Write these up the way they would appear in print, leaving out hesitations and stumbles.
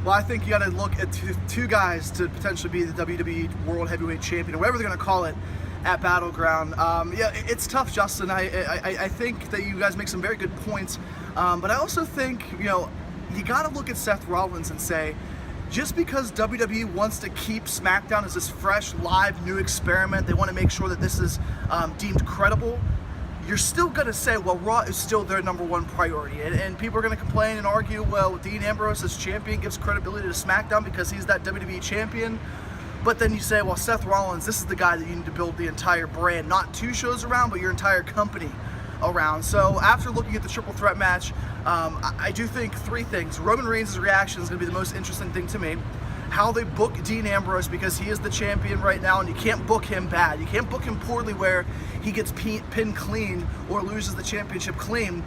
Well, I think you got to look at two guys to potentially be the WWE World Heavyweight Champion, or whatever they're going to call it, at Battleground. Yeah, it's tough, Justin. I think that you guys make some very good points, but I also think, you got to look at Seth Rollins and say, just because WWE wants to keep SmackDown as this fresh, live, new experiment, they want to make sure that this is deemed credible, you're still going to say, well, Raw is still their number one priority. And people are going to complain and argue, well, Dean Ambrose as champion gives credibility to SmackDown because he's that WWE champion. But then you say, well, Seth Rollins, this is the guy that you need to build the entire brand, not 2 shows around, but your entire company around. So after looking at the triple threat match, I do think 3 things. Roman Reigns' reaction is going to be the most interesting thing to me. How they book Dean Ambrose, because he is the champion right now, and you can't book him bad. You can't book him poorly where he gets pinned clean or loses the championship clean.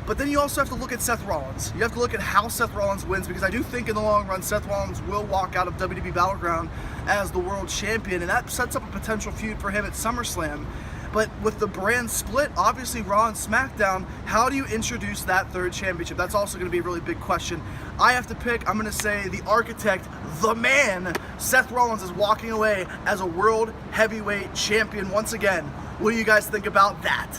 But then you also have to look at Seth Rollins. You have to look at how Seth Rollins wins, because I do think in the long run, Seth Rollins will walk out of WWE Battleground as the world champion, and that sets up a potential feud for him at SummerSlam. But with the brand split, obviously Raw and SmackDown, how do you introduce that 3rd championship? That's also going to be a really big question. I have to pick, I'm going to say the architect, the man, Seth Rollins is walking away as a world heavyweight champion once again. What do you guys think about that?